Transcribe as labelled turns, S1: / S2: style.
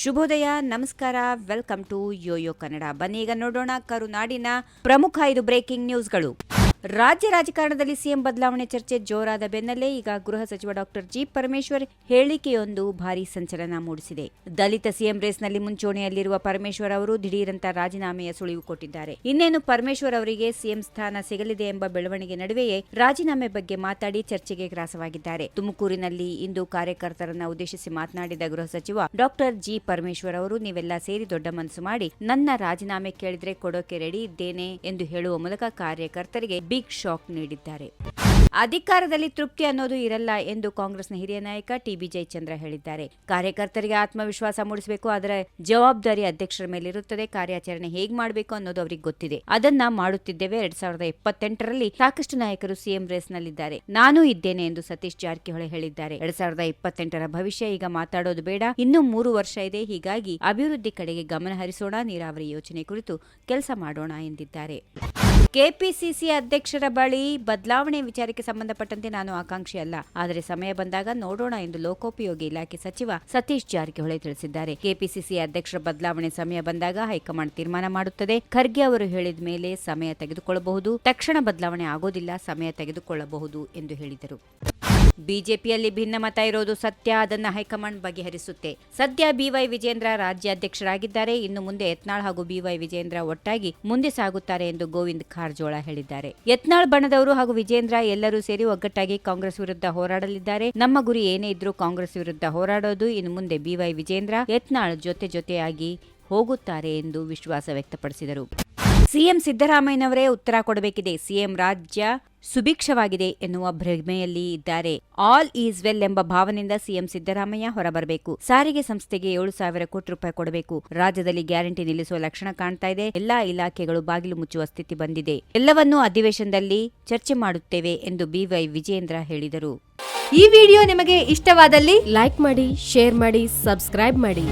S1: ಶುಭೋದಯ, ನಮಸ್ಕಾರ, welcome to Yoyo Kannada. ಬನ್ನಿ ಈಗ ನೋಡೋಣ ಕರುನಾಡಿನ ಪ್ರಮುಖ 5 ಬ್ರೇಕಿಂಗ್ ನ್ಯೂಸ್ಗಳು. ರಾಜ್ಯ ರಾಜಕಾರಣದಲ್ಲಿ ಸಿಎಂ ಬದಲಾವಣೆ ಚರ್ಚೆ ಜೋರಾದ ಬೆನ್ನಲ್ಲೇ ಈಗ ಗೃಹ ಸಚಿವ ಡಾಕ್ಟರ್ ಜಿ. ಪರಮೇಶ್ವರ್ ಹೇಳಿಕೆಯೊಂದು ಭಾರೀ ಸಂಚಲನ ಮೂಡಿಸಿದೆ. ದಲಿತ ಸಿಎಂ ರೇಸ್ನಲ್ಲಿ ಮುಂಚೂಣಿಯಲ್ಲಿರುವ ಪರಮೇಶ್ವರ್ ಅವರು ದಿಢೀರಂತ ರಾಜೀನಾಮೆಯ ಸುಳಿವು ಕೊಟ್ಟಿದ್ದಾರೆ. ಇನ್ನೇನು ಪರಮೇಶ್ವರ್ ಅವರಿಗೆ ಸಿಎಂ ಸ್ಥಾನ ಸಿಗಲಿದೆ ಎಂಬ ಬೆಳವಣಿಗೆ ನಡುವೆಯೇ ರಾಜೀನಾಮೆ ಬಗ್ಗೆ ಮಾತಾಡಿ ಚರ್ಚೆಗೆ ಗ್ರಾಸವಾಗಿದ್ದಾರೆ. ತುಮಕೂರಿನಲ್ಲಿ ಇಂದು ಕಾರ್ಯಕರ್ತರನ್ನ ಉದ್ದೇಶಿಸಿ ಮಾತನಾಡಿದ ಗೃಹ ಸಚಿವ ಡಾಕ್ಟರ್ ಜಿ. ಪರಮೇಶ್ವರ್ ಅವರು, ನೀವೆಲ್ಲ ಸೇರಿ ದೊಡ್ಡ ಮನಸ್ಸು ಮಾಡಿ ನನ್ನ ರಾಜೀನಾಮೆ ಕೇಳಿದ್ರೆ ಕೊಡೋಕೆ ರೆಡಿ ಇದ್ದೇನೆ ಎಂದು ಹೇಳುವ ಮೂಲಕ ಕಾರ್ಯಕರ್ತರಿಗೆ ಬಿಗ್ ಶಾಕ್ ನೀಡಿದ್ದಾರೆ. ಅಧಿಕಾರದಲ್ಲಿ ತೃಪ್ತಿ ಅನ್ನೋದು ಇರಲ್ಲ ಎಂದು ಕಾಂಗ್ರೆಸ್ನ ಹಿರಿಯ ನಾಯಕ ಟಿ.ಬಿ. ಜಯಚಂದ್ರ ಹೇಳಿದ್ದಾರೆ. ಕಾರ್ಯಕರ್ತರಿಗೆ ಆತ್ಮವಿಶ್ವಾಸ ಮೂಡಿಸಬೇಕು, ಅದರ ಜವಾಬ್ದಾರಿ ಅಧ್ಯಕ್ಷರ ಮೇಲಿರುತ್ತದೆ. ಕಾರ್ಯಾಚರಣೆ ಹೇಗೆ ಮಾಡಬೇಕು ಅನ್ನೋದು ಅವರಿಗೆ ಗೊತ್ತಿದೆ, ಅದನ್ನ ಮಾಡುತ್ತಿದ್ದೇವೆ. 2028ರಲ್ಲಿ ಸಾಕಷ್ಟು ನಾಯಕರು ಸಿಎಂ ರೇಸ್ನಲ್ಲಿದ್ದಾರೆ, ನಾನೂ ಇದ್ದೇನೆ ಎಂದು ಸತೀಶ್ ಜಾರಕಿಹೊಳಿ ಹೇಳಿದ್ದಾರೆ. 2028ರ ಭವಿಷ್ಯ ಈಗ ಮಾತಾಡೋದು ಬೇಡ, ಇನ್ನೂ 3 ವರ್ಷ ಇದೆ. ಹೀಗಾಗಿ ಅಭಿವೃದ್ಧಿ ಕಡೆಗೆ ಗಮನ ಹರಿಸೋಣ, ನೀರಾವರಿ ಯೋಜನೆ ಕುರಿತು ಕೆಲಸ ಮಾಡೋಣ ಎಂದಿದ್ದಾರೆ. ಕೆಪಿಸಿಸಿ ಅಧ್ಯಕ್ಷರ ಬಳಿ ಬದಲಾವಣೆ ವಿಚಾರಕ್ಕೆ ಸಂಬಂಧಪಟ್ಟಂತೆ ನಾನು ಆಕಾಂಕ್ಷಿ ಅಲ್ಲ, ಆದರೆ ಸಮಯ ಬಂದಾಗ ನೋಡೋಣ ಎಂದು ಲೋಕೋಪಯೋಗಿ ಇಲಾಖೆ ಸಚಿವ ಸತೀಶ್ ಜಾರಕಿಹೊಳಿ ತಿಳಿಸಿದ್ದಾರೆ. ಕೆಪಿಸಿಸಿ ಅಧ್ಯಕ್ಷರ ಬದಲಾವಣೆ ಸಮಯ ಬಂದಾಗ ಹೈಕಮಾಂಡ್ ತೀರ್ಮಾನ ಮಾಡುತ್ತದೆ. ಖರ್ಗೆ ಅವರು ಹೇಳಿದ ಮೇಲೆ ಸಮಯ ತೆಗೆದುಕೊಳ್ಳಬಹುದು, ತಕ್ಷಣ ಬದಲಾವಣೆ ಆಗೋದಿಲ್ಲ, ಸಮಯ ತೆಗೆದುಕೊಳ್ಳಬಹುದು ಎಂದು ಹೇಳಿದರು. ಬಿಜೆಪಿಯಲ್ಲಿ ಭಿನ್ನಮತ ಇರೋದು ಸತ್ಯ, ಅದನ್ನ ಹೈಕಮಾಂಡ್ ಬಗೆಹರಿಸುತ್ತೆ. ಸದ್ಯ ಬಿವೈ ವಿಜೇಂದ್ರ ರಾಜ್ಯಾಧ್ಯಕ್ಷರಾಗಿದ್ದಾರೆ. ಇನ್ನು ಮುಂದೆ ಯತ್ನಾಳ್ ಹಾಗೂ ಬಿವೈ ವಿಜೇಂದ್ರ ಒಟ್ಟಾಗಿ ಮುಂದೆ ಸಾಗುತ್ತಾರೆ ಎಂದು ಗೋವಿಂದ್ ಕಾರಜೋಳ ಹೇಳಿದ್ದಾರೆ. ಯತ್ನಾಳ್ ಬಣದವರು ಹಾಗೂ ವಿಜೇಂದ್ರ ಎಲ್ಲರೂ ಸೇರಿ ಒಗ್ಗಟ್ಟಾಗಿ ಕಾಂಗ್ರೆಸ್ ವಿರುದ್ಧ ಹೋರಾಡಲಿದ್ದಾರೆ. ನಮ್ಮ ಗುರಿ ಏನೇ ಇದ್ರೂ ಕಾಂಗ್ರೆಸ್ ವಿರುದ್ಧ ಹೋರಾಡೋದು. ಇನ್ನು ಮುಂದೆ ಬಿವೈ ವಿಜೇಂದ್ರ ಯತ್ನಾಳ್ ಜೊತೆಯಾಗಿ ಹೋಗುತ್ತಾರೆ ಎಂದು ವಿಶ್ವಾಸ ವ್ಯಕ್ತಪಡಿಸಿದರು. ಸಿಎಂ ಸಿದ್ದರಾಮಯ್ಯನವರೇ ಉತ್ತರ ಕೊಡಬೇಕಿದೆ. ಸಿಎಂ ರಾಜ್ಯ ಸುಭಿಕ್ಷವಾಗಿದೆ ಎನ್ನುವ ಭ್ರಮೆಯಲ್ಲಿ ಇದ್ದಾರೆ. ಆಲ್ ಈಸ್ ವೆಲ್ ಎಂಬ ಭಾವನೆಯಿಂದ ಸಿಎಂ ಸಿದ್ದರಾಮಯ್ಯ ಹೊರಬರಬೇಕು. ಸಾರಿಗೆ ಸಂಸ್ಥೆಗೆ 7,000 ಕೋಟಿ ರೂಪಾಯಿ ಕೊಡಬೇಕು. ರಾಜ್ಯದಲ್ಲಿ ಗ್ಯಾರಂಟಿ ನಿಲ್ಲಿಸುವ ಲಕ್ಷಣ ಕಾಣ್ತಾ ಇದೆ. ಎಲ್ಲಾ ಇಲಾಖೆಗಳು ಬಾಗಿಲು ಮುಚ್ಚುವ ಸ್ಥಿತಿ ಬಂದಿದೆ. ಎಲ್ಲವನ್ನೂ ಅಧಿವೇಶನದಲ್ಲಿ ಚರ್ಚೆ ಮಾಡುತ್ತೇವೆ ಎಂದು ಬಿವೈ ವಿಜೇಂದ್ರ ಹೇಳಿದರು.
S2: ಈ ವಿಡಿಯೋ ನಿಮಗೆ ಇಷ್ಟವಾದಲ್ಲಿ ಲೈಕ್ ಮಾಡಿ, ಶೇರ್ ಮಾಡಿ, ಸಬ್ಸ್ಕ್ರೈಬ್ ಮಾಡಿ.